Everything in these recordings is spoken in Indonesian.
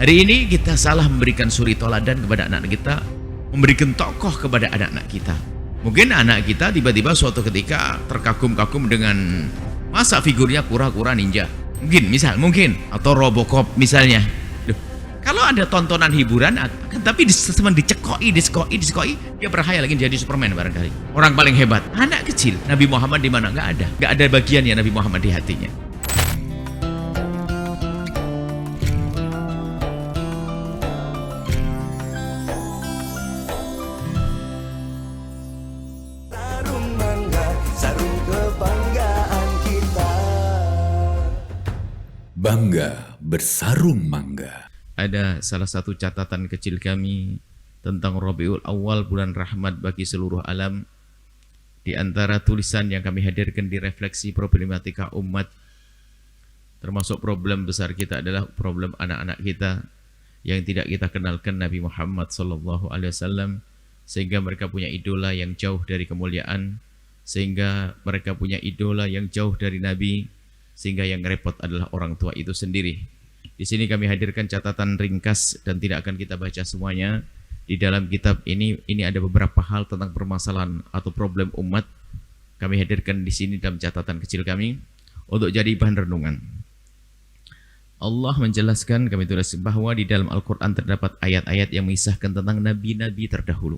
Hari ini kita salah memberikan suri toladan kepada anak-anak kita, memberikan tokoh kepada anak-anak kita. Mungkin anak kita tiba-tiba suatu ketika terkagum-kagum dengan masa figurnya kura-kura ninja. Mungkin, atau Robocop misalnya. Duh, kalau ada tontonan hiburan, tapi dicekoi, dia berhayal lagi jadi Superman barangkali. Orang paling hebat, anak kecil. Nabi Muhammad di mana? Nggak ada bagiannya Nabi Muhammad di hatinya. Bangga bersarung mangga. Ada salah satu catatan kecil kami tentang Rabiul Awal, bulan rahmat bagi seluruh alam. Di antara tulisan yang kami hadirkan di refleksi problematika umat, termasuk problem besar kita adalah problem anak-anak kita yang tidak kita kenalkan Nabi Muhammad SAW, sehingga mereka punya idola yang jauh dari kemuliaan, sehingga mereka punya idola yang jauh dari Nabi, sehingga yang repot adalah orang tua itu sendiri. Di sini kami hadirkan catatan ringkas dan tidak akan kita baca semuanya. Di dalam kitab ini ada beberapa hal tentang permasalahan atau problem umat. Kami hadirkan di sini dalam catatan kecil kami untuk jadi bahan renungan. Allah menjelaskan, kami tulis bahwa di dalam Al-Quran terdapat ayat-ayat yang mengisahkan tentang nabi-nabi terdahulu.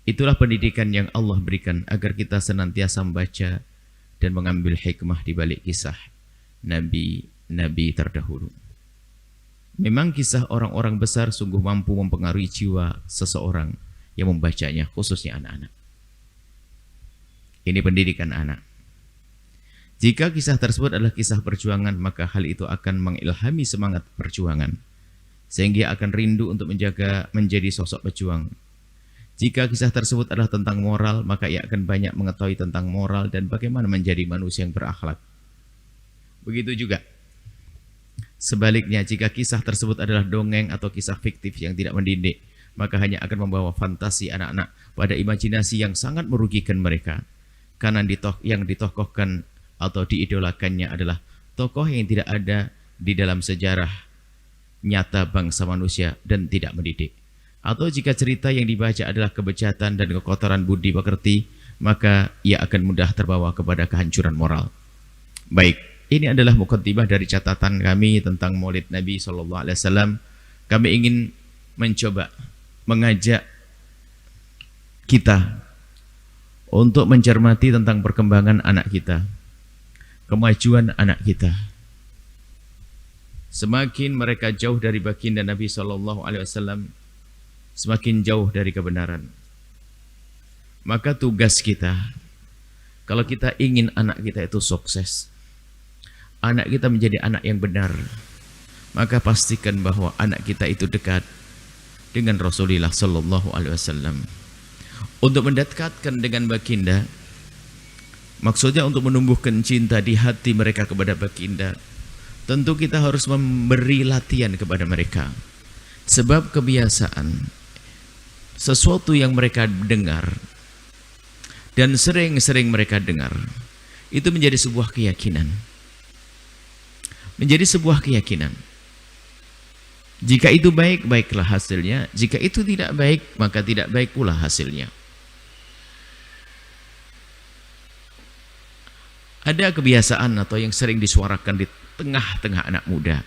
Itulah pendidikan yang Allah berikan agar kita senantiasa membaca dan mengambil hikmah di balik kisah nabi-nabi terdahulu. Memang kisah orang-orang besar sungguh mampu mempengaruhi jiwa seseorang yang membacanya, khususnya anak-anak. Ini pendidikan anak. Jika kisah tersebut adalah kisah perjuangan, maka hal itu akan mengilhami semangat perjuangan, sehingga akan rindu untuk menjadi sosok pejuang. Jika kisah tersebut adalah tentang moral, maka ia akan banyak mengetahui tentang moral dan bagaimana menjadi manusia yang berakhlak. Begitu juga sebaliknya, jika kisah tersebut adalah dongeng atau kisah fiktif yang tidak mendidik, maka hanya akan membawa fantasi anak-anak pada imajinasi yang sangat merugikan mereka. Karena yang ditokohkan atau diidolakannya adalah tokoh yang tidak ada di dalam sejarah nyata bangsa manusia dan tidak mendidik. Atau jika cerita yang dibaca adalah kebejatan dan kekotoran budi pekerti, maka ia akan mudah terbawa kepada kehancuran moral. Baik, ini adalah mukaddimah dari catatan kami tentang Maulid Nabi SAW. Kami ingin mencoba mengajak kita untuk mencermati tentang perkembangan anak kita, kemajuan anak kita. Semakin mereka jauh dari baginda Nabi SAW, semakin jauh dari kebenaran. Maka tugas kita, kalau kita ingin anak kita itu sukses, anak kita menjadi anak yang benar, maka pastikan bahwa anak kita itu dekat dengan Rasulullah SAW. Untuk mendekatkan dengan baginda, maksudnya untuk menumbuhkan cinta di hati mereka kepada baginda, tentu kita harus memberi latihan kepada mereka. Sebab kebiasaan, sesuatu yang mereka dengar dan sering-sering mereka dengar, itu menjadi sebuah keyakinan. Menjadi sebuah keyakinan. Jika itu baik, baiklah hasilnya. Jika itu tidak baik, maka tidak baik pula hasilnya. Ada kebiasaan atau yang sering disuarakan di tengah-tengah anak muda.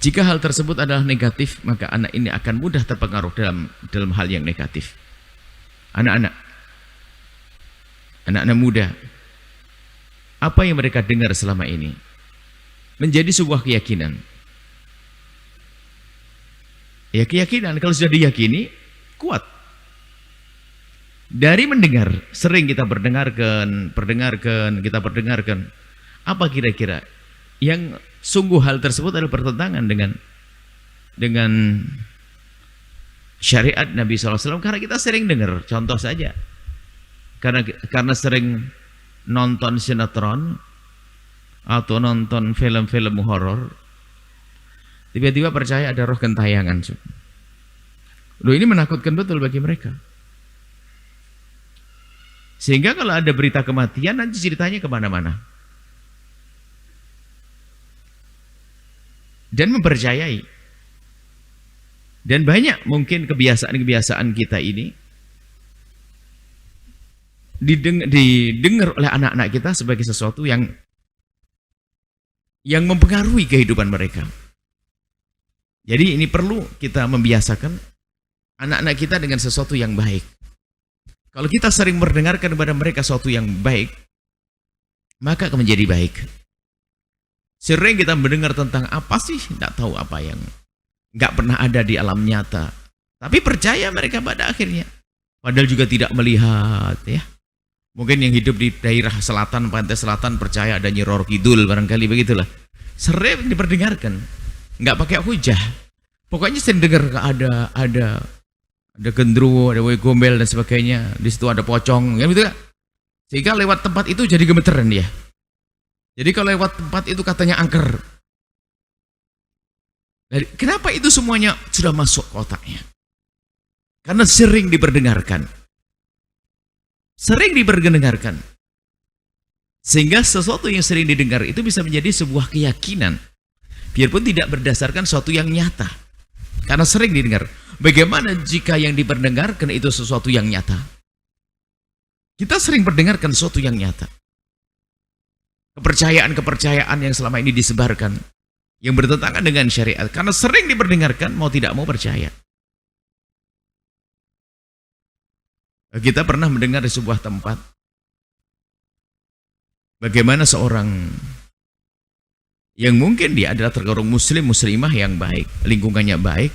Jika hal tersebut adalah negatif, maka anak ini akan mudah terpengaruh dalam hal yang negatif. Anak-anak muda, apa yang mereka dengar selama ini menjadi sebuah keyakinan. Ya, keyakinan kalau sudah diyakini kuat. Dari mendengar, sering kita perdengarkan, apa kira-kira yang sungguh hal tersebut adalah bertentangan dengan syariat Nabi SAW, karena kita sering dengar. Contoh saja, karena sering nonton sinetron atau nonton film-film horor, tiba-tiba percaya ada roh gentayangan. Loh, ini menakutkan betul bagi mereka. Sehingga kalau ada berita kematian, nanti ceritanya kemana-mana. dan mempercayai. Dan banyak mungkin kebiasaan-kebiasaan kita ini didengar oleh anak-anak kita sebagai sesuatu yang mempengaruhi kehidupan mereka. Jadi ini perlu kita membiasakan anak-anak kita dengan sesuatu yang baik. Kalau kita sering mendengarkan kepada mereka sesuatu yang baik, maka akan menjadi baik. Sering kita mendengar tentang apa sih, tidak tahu apa yang nggak pernah ada di alam nyata. Tapi percaya mereka pada akhirnya. Padahal juga tidak melihat ya. Mungkin yang hidup di daerah selatan, pantai selatan percaya ada Nyi Roro Kidul, barangkali begitulah. Sering diperdengarkan, nggak pakai hujah. Pokoknya sering dengar ada gendruwo, ada wewe gombel dan sebagainya. Di situ ada pocong, kan gitu kan? Sehingga lewat tempat itu jadi gemeteran dia. Jadi kalau lewat tempat itu katanya angker. Jadi, kenapa itu semuanya sudah masuk ke otaknya? Karena sering diperdengarkan. Sering diperdengarkan. Sehingga sesuatu yang sering didengar itu bisa menjadi sebuah keyakinan. Biarpun tidak berdasarkan sesuatu yang nyata. Karena sering didengar. Bagaimana jika yang diperdengarkan itu sesuatu yang nyata? Kita sering mendengarkan sesuatu yang nyata. Kepercayaan-kepercayaan yang selama ini disebarkan, yang bertentangan dengan syariat. Karena sering diperdengarkan, mau tidak mau percaya. Kita pernah mendengar di sebuah tempat bagaimana seorang yang mungkin dia adalah tergolong muslim, muslimah yang baik, lingkungannya baik,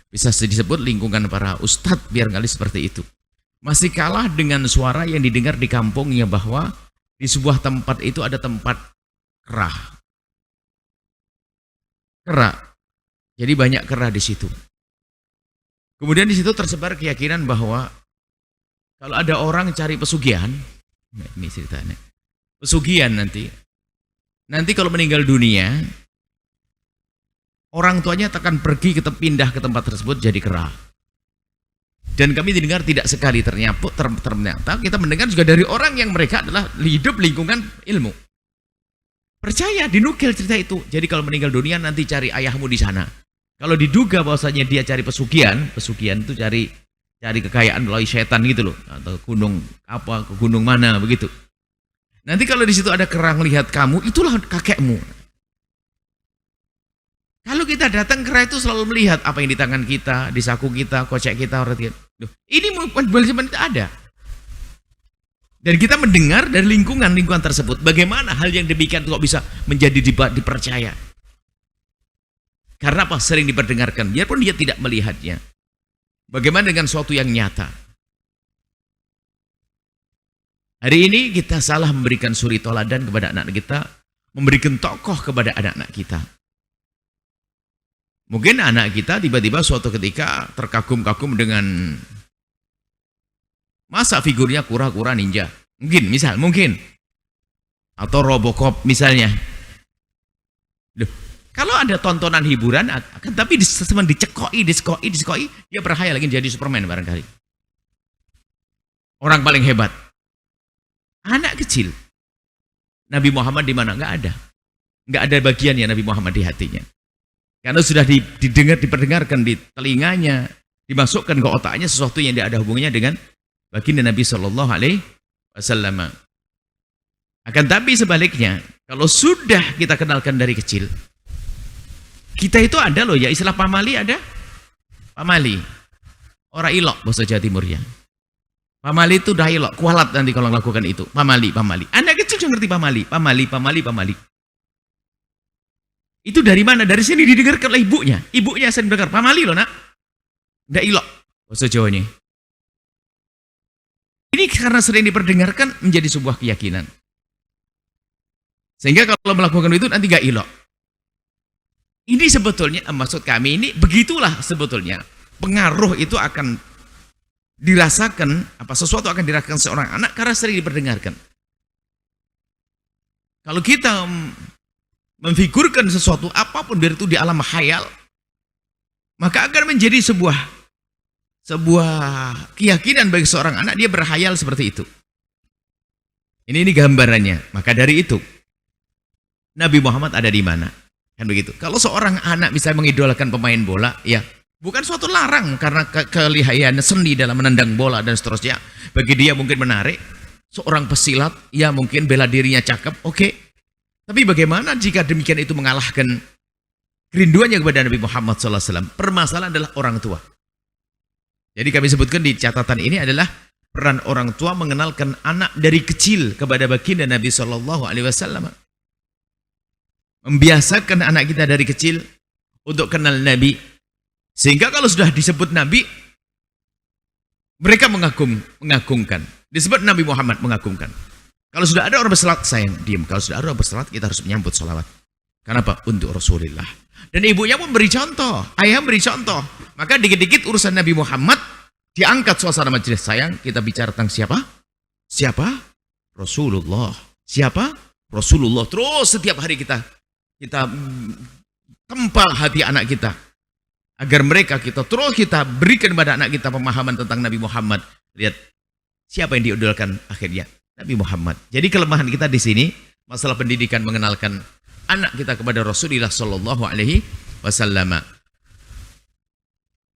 bisa disebut lingkungan para ustadz barangkali seperti itu, masih kalah dengan suara yang didengar di kampungnya bahwa di sebuah tempat itu ada tempat kera. Jadi banyak kera di situ. Kemudian di situ tersebar keyakinan bahwa kalau ada orang cari pesugihan, ini ceritanya, pesugihan nanti kalau meninggal dunia, orang tuanya akan pergi pindah ke tempat tersebut jadi kera. Dan kami didengar tidak sekali ternyata kita mendengar juga dari orang yang mereka adalah hidup lingkungan ilmu. Percaya, dinukil cerita itu. Jadi kalau meninggal dunia nanti cari ayahmu di sana. Kalau diduga bahwasanya dia cari pesugihan itu cari kekayaan melalui setan gitu loh, atau gunung apa, ke gunung mana begitu. Nanti kalau di situ ada kera melihat kamu, itulah kakekmu. Kalau kita datang, kera itu selalu melihat apa yang di tangan kita, di saku kita, kocek kita, ini boleh ada. Dan kita mendengar dari lingkungan tersebut, bagaimana hal yang demikian kok bisa menjadi dipercaya. Karena apa? Sering diperdengarkan, biarpun dia tidak melihatnya. Bagaimana dengan sesuatu yang nyata? Hari ini kita salah memberikan suri toladan kepada anak-anak kita, memberikan tokoh kepada anak-anak kita. Mungkin anak kita tiba-tiba suatu ketika terkagum-kagum dengan masa figurnya kura-kura ninja. Mungkin. Atau Robocop misalnya. Loh, kalau ada tontonan hiburan, tapi dicekoki, dia berhayal lagi jadi Superman barangkali. Orang paling hebat. Anak kecil. Nabi Muhammad di mana? Nggak ada. Nggak ada bagiannya Nabi Muhammad di hatinya. Karena sudah diperdengarkan di telinganya, dimasukkan ke otaknya sesuatu yang tidak ada hubungannya dengan baginda Nabi Shallallahu Alaihi Wasallam. Akan tapi sebaliknya, kalau sudah kita kenalkan dari kecil, kita itu ada loh ya, istilah pamali ada. Pamali. Orang ilok bahasa Jawa Timur ya. Pamali itu dah ilok, kualat nanti kalau melakukan itu. Pamali. Anak kecil sudah ngerti pamali. Itu dari mana? Dari sini didengarkan oleh ibunya. Ibunya sering dengar, pamali loh nak. Nggak ilok bahasa Jawanya. Ini karena sering diperdengarkan menjadi sebuah keyakinan. Sehingga kalau melakukan itu nanti nggak ilok. Ini sebetulnya, maksud kami ini begitulah sebetulnya. Pengaruh itu akan dirasakan, sesuatu akan dirasakan seorang anak karena sering diperdengarkan. Kalau kita memfigurkan sesuatu apapun biar itu di alam khayal, maka akan menjadi sebuah keyakinan bagi seorang anak, dia berhayal seperti itu. Ini gambarannya. Maka dari itu Nabi Muhammad ada di mana? Kan begitu. Kalau seorang anak bisa mengidolakan pemain bola, ya bukan suatu larang karena kelihaian seni dalam menendang bola dan seterusnya. Bagi dia mungkin menarik. Seorang pesilat, ya mungkin bela dirinya cakep, oke. Tapi bagaimana jika demikian itu mengalahkan kerinduannya kepada Nabi Muhammad SAW? Permasalahan adalah orang tua. Jadi kami sebutkan di catatan ini adalah peran orang tua mengenalkan anak dari kecil kepada baginda Nabi SAW. Membiasakan anak kita dari kecil untuk kenal Nabi. Sehingga kalau sudah disebut Nabi, mereka mengagungkan. Disebut Nabi Muhammad mengagungkan. Kalau sudah ada orang bersalat, sayang, diam. Kalau sudah ada orang bersalat, kita harus menyambut salawat. Kenapa? Untuk Rasulullah. Dan ibunya pun beri contoh, ayah beri contoh. Maka dikit-dikit urusan Nabi Muhammad diangkat suasana majelis. Sayang, kita bicara tentang siapa? Siapa? Rasulullah. Siapa? Rasulullah. Terus setiap hari kita tempa hati anak kita. Agar mereka kita berikan kepada anak kita pemahaman tentang Nabi Muhammad. Lihat, siapa yang diidolakan akhirnya? Nabi Muhammad. Jadi kelemahan kita di sini, masalah pendidikan mengenalkan anak kita kepada Rasulullah Sallallahu Alaihi Wasallam.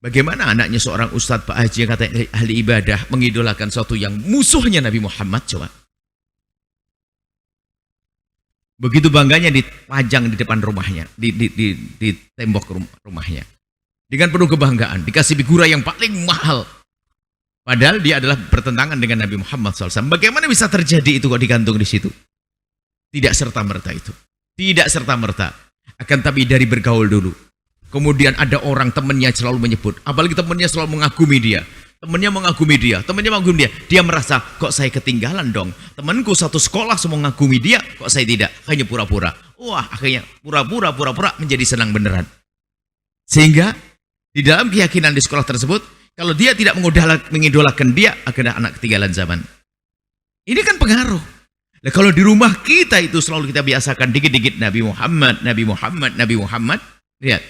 Bagaimana anaknya seorang ustadz Pak Haji yang kata ahli ibadah mengidolakan sesuatu yang musuhnya Nabi Muhammad? Coba. Begitu bangganya dipajang di depan rumahnya, di tembok rumahnya. Dengan penuh kebanggaan, dikasih figura yang paling mahal. Padahal dia adalah bertentangan dengan Nabi Muhammad SAW. Bagaimana bisa terjadi itu kok digantung di situ? Tidak serta-merta itu. Tidak serta-merta. Akan tapi dari bergaul dulu. Kemudian ada orang temannya selalu menyebut. Apalagi temannya selalu mengagumi dia. Temannya mengagumi dia. Dia merasa, kok saya ketinggalan dong. Temanku satu sekolah semua mengagumi dia. Kok saya tidak? Hanya pura-pura. Wah, akhirnya pura-pura menjadi senang beneran. Sehingga di dalam keyakinan di sekolah tersebut, kalau dia tidak mengidolakan dia, akhirnya anak ketinggalan zaman. Ini kan pengaruh. Nah, kalau di rumah kita itu selalu kita biasakan dikit-dikit Nabi Muhammad. Lihat.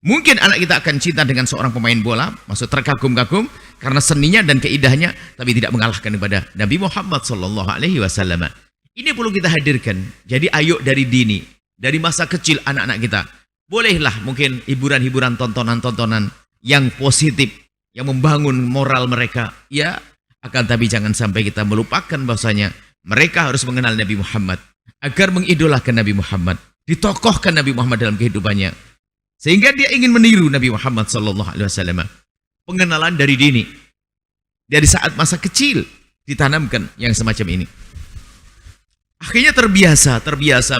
Mungkin anak kita akan cinta dengan seorang pemain bola, maksud terkagum-kagum karena seninya dan keindahnya, tapi tidak mengalahkan kepada Nabi Muhammad Sallallahu Alaihi Wasallam. Ini perlu kita hadirkan. Jadi ayo dari dini, dari masa kecil anak-anak kita, bolehlah mungkin hiburan-hiburan, tontonan-tontonan yang positif, yang membangun moral mereka, ya. Akan tapi jangan sampai kita melupakan bahwasanya mereka harus mengenal Nabi Muhammad agar mengidolakan Nabi Muhammad, ditokohkan Nabi Muhammad dalam kehidupannya. Sehingga dia ingin meniru Nabi Muhammad SAW. Pengenalan dari dini. Dari saat masa kecil ditanamkan yang semacam ini. Akhirnya terbiasa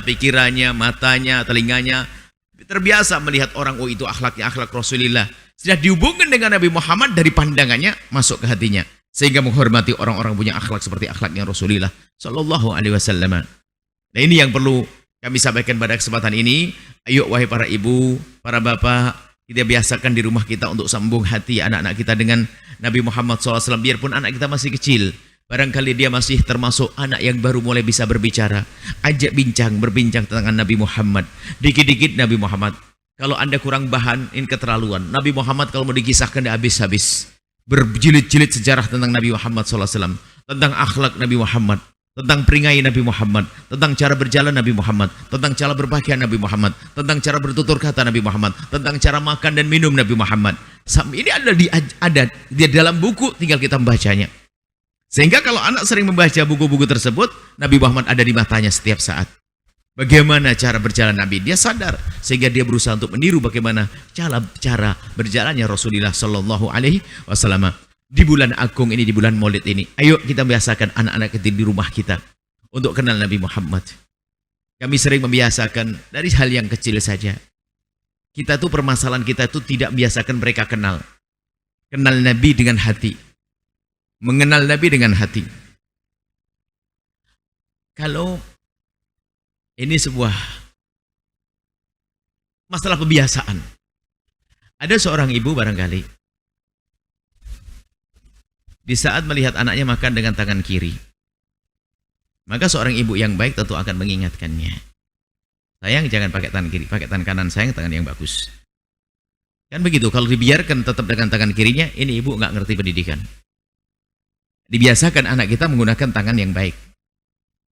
pikirannya, matanya, telinganya. Terbiasa melihat orang, oh itu akhlaknya akhlak Rasulullah. Sudah dihubungkan dengan Nabi Muhammad dari pandangannya masuk ke hatinya. Sehingga menghormati orang-orang punya akhlak seperti akhlaknya Rasulullah Sallallahu Alaihi Wasallam. Nah ini yang perlu kami sampaikan pada kesempatan ini. Ayo wahai para ibu, para bapak, kita biasakan di rumah kita untuk sambung hati anak-anak kita dengan Nabi Muhammad SAW. Biarpun anak kita masih kecil, barangkali dia masih termasuk anak yang baru mulai bisa berbicara. Ajak berbincang tentang Nabi Muhammad. Dikit-dikit Nabi Muhammad. Kalau anda kurang bahan, ini keterlaluan. Nabi Muhammad kalau mau dikisahkan dia habis-habis. Berjilid-jilid sejarah tentang Nabi Muhammad SAW. Tentang akhlak Nabi Muhammad. Tentang peringai Nabi Muhammad, tentang cara berjalan Nabi Muhammad, tentang cara berpakaian Nabi Muhammad, tentang cara bertutur kata Nabi Muhammad, tentang cara makan dan minum Nabi Muhammad. Ini ada di dalam buku, tinggal kita membacanya. Sehingga kalau anak sering membaca buku-buku tersebut, Nabi Muhammad ada di matanya setiap saat. Bagaimana cara berjalan Nabi? Dia sadar, sehingga dia berusaha untuk meniru bagaimana cara berjalannya Rasulullah Sallallahu Alaihi Wasallam. Di bulan agung ini, di bulan Maulid ini, ayo kita biasakan anak-anak kita di rumah kita untuk kenal Nabi Muhammad. Kami sering membiasakan dari hal yang kecil saja. Kita tuh permasalahan kita tuh tidak biasakan mereka kenal Nabi dengan hati, mengenal Nabi dengan hati. Kalau ini sebuah masalah kebiasaan, ada seorang ibu barangkali di saat melihat anaknya makan dengan tangan kiri, maka seorang ibu yang baik tentu akan mengingatkannya. Sayang, jangan pakai tangan kiri, pakai tangan kanan, sayang, tangan yang bagus. Kan begitu, kalau dibiarkan tetap dengan tangan kirinya, ini ibu nggak ngerti pendidikan. Dibiasakan anak kita menggunakan tangan yang baik.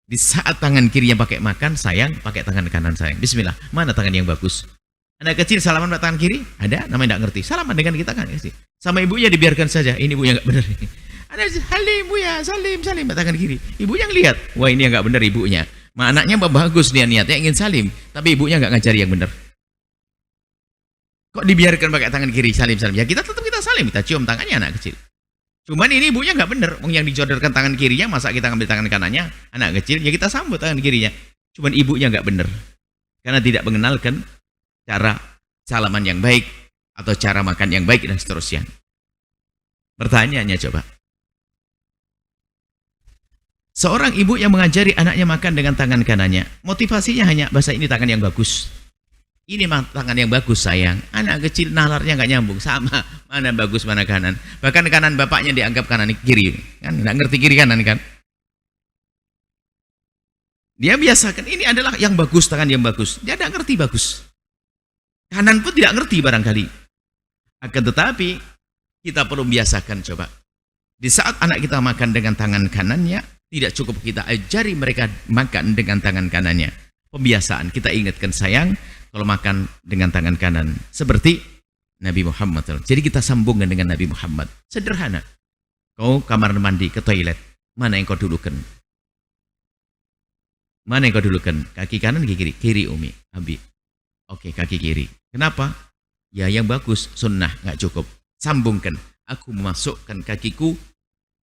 Di saat tangan kirinya pakai makan, sayang, pakai tangan kanan sayang. Bismillah. Mana tangan yang bagus? Anak kecil salaman pakai tangan kiri? Ada, namanya tidak ngerti. Salaman dengan kita kan. Sama ibunya dibiarkan saja. Ini ibunya nggak benar. Ada salim, buya, salim, salim pakai tangan kiri. Ibunya ngelihat, wah ini yang nggak benar ibunya. Anaknya bagus dia niatnya ingin salim, tapi ibunya nggak ngajari yang benar. Kok dibiarkan pakai tangan kiri salim, salim? Ya kita tetap kita salim, kita cium tangannya anak kecil. Cuman ini ibunya nggak benar, yang dijodohkan tangan kirinya, masa kita ngambil tangan kanannya, anak kecil, ya kita sambut tangan kirinya. Cuman ibunya nggak benar, karena tidak mengenalkan cara salaman yang baik, atau cara makan yang baik, dan seterusnya. Pertanyaannya coba. Seorang ibu yang mengajari anaknya makan dengan tangan kanannya, motivasinya hanya, bahasa ini tangan yang bagus. Ini tangan yang bagus sayang. Anak kecil nalarnya nggak nyambung, sama mana bagus mana kanan. Bahkan kanan bapaknya dianggap kanan kiri, kan nggak ngerti kiri kanan kan. Dia biasakan ini adalah yang bagus, tangan yang bagus. Dia tidak ngerti bagus. Kanan pun tidak ngerti barangkali. Akan tetapi kita perlu biasakan coba. Di saat anak kita makan dengan tangan kanannya, tidak cukup kita ajari mereka makan dengan tangan kanannya. Pembiasaan kita ingatkan sayang. Kalau makan dengan tangan kanan seperti Nabi Muhammad. Jadi kita sambungkan dengan Nabi Muhammad. Sederhana. Kau kamar mandi ke toilet, mana yang kau dulukan? Mana yang kau dulukan? Kaki kanan kaki kiri? Kiri Umi, Abi. Oke, kaki kiri. Kenapa? Ya yang bagus, sunnah, nggak cukup. Sambungkan. Aku memasukkan kakiku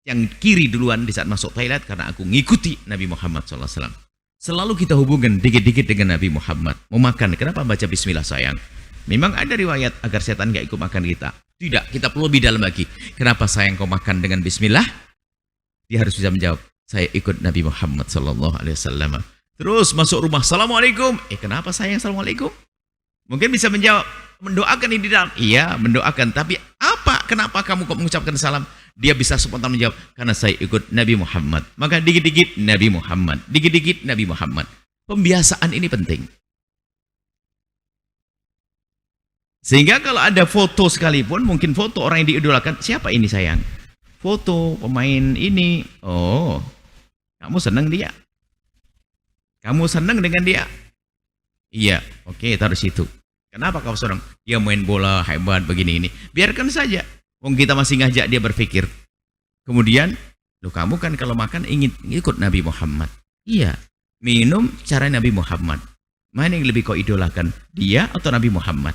yang kiri duluan di saat masuk toilet karena aku ngikuti Nabi Muhammad SAW. Selalu kita hubungkan dikit-dikit dengan Nabi Muhammad. Mau makan, kenapa baca bismillah sayang? Memang ada riwayat agar setan gak ikut makan kita. Tidak, kita perlu lebih dalam lagi. Kenapa sayang kau makan dengan bismillah? Dia harus bisa menjawab, saya ikut Nabi Muhammad SAW. Terus masuk rumah, assalamualaikum. Kenapa sayang assalamualaikum? Mungkin bisa menjawab, mendoakan ini di dalam. Iya, mendoakan. Tapi apa? Kenapa kamu kok mengucapkan salam? Dia bisa spontan menjawab, karena saya ikut Nabi Muhammad. Maka dikit-dikit Nabi Muhammad. Dikit-dikit Nabi Muhammad. Pembiasaan ini penting. Sehingga kalau ada foto sekalipun, mungkin foto orang yang diidolakan, siapa ini sayang? Foto pemain ini. Oh, kamu senang dia? Kamu senang dengan dia? Iya, oke, taruh situ. Kenapa kau senang? Dia main bola hebat begini ini. Biarkan saja. Wong kita masih ngajak dia berpikir. Kemudian, loh kamu kan kalau makan ingin ikut Nabi Muhammad. Iya, minum cara Nabi Muhammad. Mana yang lebih kau idolakan? Dia atau Nabi Muhammad?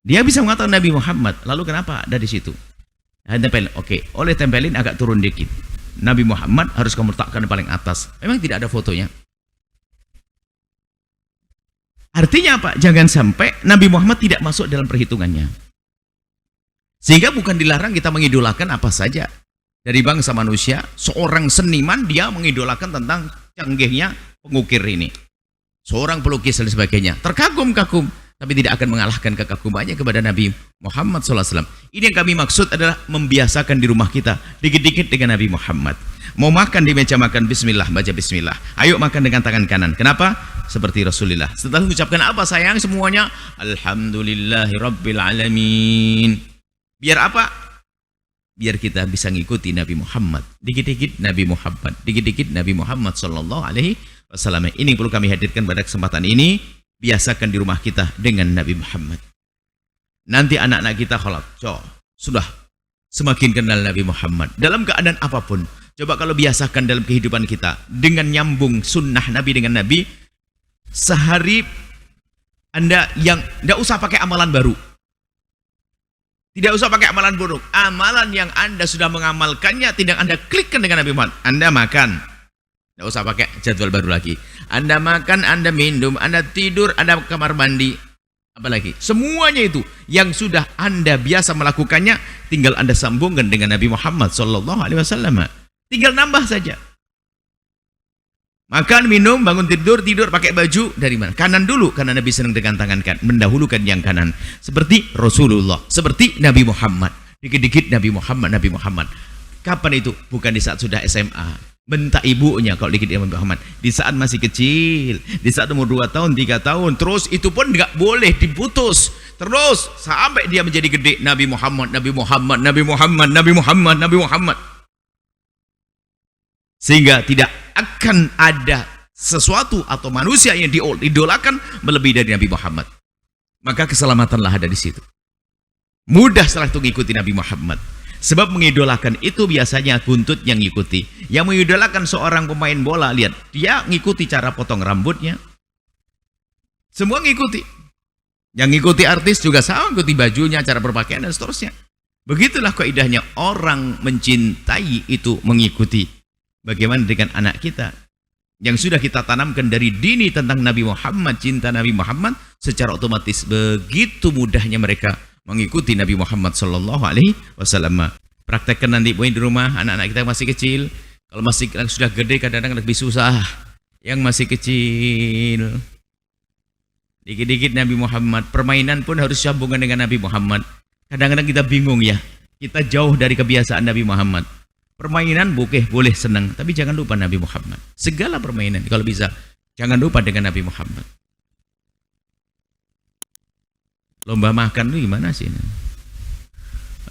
Dia bisa mengatakan Nabi Muhammad. Lalu kenapa ada di situ? Tempel. Oke, oleh tempelin agak turun dikit. Nabi Muhammad harus kamu letakkan paling atas. Memang tidak ada fotonya. Artinya apa? Jangan sampai Nabi Muhammad tidak masuk dalam perhitungannya. Sehingga bukan dilarang kita mengidolakan apa saja. Dari bangsa manusia, seorang seniman dia mengidolakan tentang canggihnya pengukir ini. Seorang pelukis dan sebagainya. Terkagum-kagum. Tapi tidak akan mengalahkan kekagumannya kepada Nabi Muhammad SAW. Ini yang kami maksud adalah membiasakan di rumah kita. Dikit-dikit dengan Nabi Muhammad. Mau makan di meja makan, bismillah, baca bismillah. Ayo makan dengan tangan kanan. Kenapa? Seperti Rasulullah. Setelah mengucapkan apa sayang semuanya? Alhamdulillahi Rabbil Alamin. Biar apa? Biar kita bisa ngikuti Nabi Muhammad. Dikit-dikit Nabi Muhammad. Dikit-dikit Nabi Muhammad SAW. Ini perlu kami hadirkan pada kesempatan ini. Biasakan di rumah kita dengan Nabi Muhammad. Nanti anak-anak kita kalau sudah semakin kenal Nabi Muhammad. Dalam keadaan apapun. Coba kalau biasakan dalam kehidupan kita. Dengan nyambung sunnah Nabi dengan Nabi. Sehari Anda yang tidak usah pakai amalan baru. Tidak usah pakai amalan buruk. Amalan yang Anda sudah mengamalkannya, tidak Anda klikkan dengan Nabi Muhammad. Anda makan. Tidak usah pakai jadwal baru lagi. Anda makan, Anda minum, Anda tidur, Anda kamar mandi. Apalagi. Semuanya itu yang sudah Anda biasa melakukannya, tinggal Anda sambungkan dengan Nabi Muhammad SAW. Tinggal nambah saja. Makan, minum, bangun tidur, tidur, pakai baju, dari mana? Kanan dulu, karena Nabi senang dengan tangan kanan, mendahulukan yang kanan. Seperti Rasulullah, seperti Nabi Muhammad. Dikit-dikit Nabi Muhammad, Nabi Muhammad. Kapan itu? Bukan di saat sudah SMA. Bentak ibunya kalau dikit Nabi Muhammad. Di saat masih kecil, di saat umur 2 tahun, 3 tahun. Terus itu pun nggak boleh diputus. Terus sampai dia menjadi gede, Nabi Muhammad, Nabi Muhammad, Nabi Muhammad, Nabi Muhammad, Nabi Muhammad. Sehingga tidak akan ada sesuatu atau manusia yang diidolakan melebihi dari Nabi Muhammad. Maka keselamatanlah ada di situ. Mudah setelah itu mengikuti Nabi Muhammad. Sebab mengidolakan itu biasanya buntut yang ngikuti. Yang mengidolakan seorang pemain bola, lihat, dia ngikuti cara potong rambutnya. Semua ngikuti. Yang ngikuti artis juga sama, ngikuti bajunya, cara berpakaian dan seterusnya. Begitulah kaidahnya orang mencintai itu mengikuti. Bagaimana dengan anak kita yang sudah kita tanamkan dari dini tentang Nabi Muhammad, cinta Nabi Muhammad, secara otomatis begitu mudahnya mereka mengikuti Nabi Muhammad sallallahu alaihi wasallam. Praktekkan nanti poin di rumah, anak-anak kita masih kecil. Kalau masih sudah gede kadang-kadang lebih susah. Yang masih kecil, dikit-dikit Nabi Muhammad, permainan pun harus sambungan dengan Nabi Muhammad. Kadang-kadang kita bingung ya, kita jauh dari kebiasaan Nabi Muhammad. Permainan boleh senang, tapi jangan lupa Nabi Muhammad. Segala permainan kalau bisa jangan lupa dengan Nabi Muhammad. Lomba makan itu gimana sih?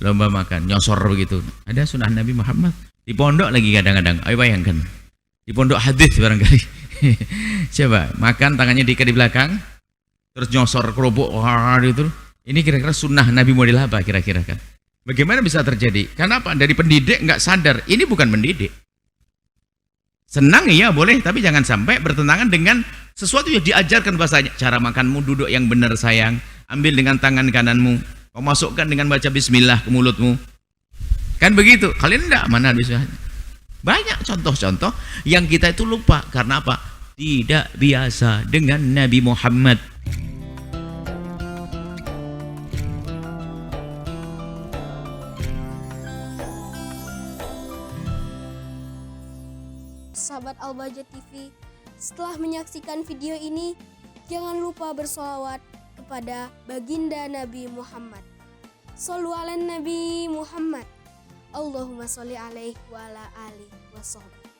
Lomba makan, nyosor begitu. Ada sunnah Nabi Muhammad. Di pondok lagi kadang-kadang. Ayo bayangkan. Di pondok hadis barangkali. Coba makan tangannya diikat di belakang, terus nyosor kerupuk. Wah, itu. Ini kira-kira sunnah Nabi model apa kira-kira kan? Bagaimana bisa terjadi? Kenapa? Dari pendidik nggak sadar. Ini bukan mendidik. Senang iya boleh, tapi jangan sampai bertentangan dengan sesuatu yang diajarkan bahasanya. Cara makanmu duduk yang benar sayang. Ambil dengan tangan kananmu. Kau masukkan dengan baca bismillah ke mulutmu. Kan begitu. Kalian enggak? Mana bismillah? Banyak contoh-contoh yang kita itu lupa. Karena apa? Tidak biasa dengan Nabi Muhammad. Sahabat Al-Bahjah TV, setelah menyaksikan video ini, jangan lupa bersolawat kepada baginda Nabi Muhammad. Shollu ala Nabi Muhammad. Allahumma sholli alaihi wa ala alihi wa sahbihi.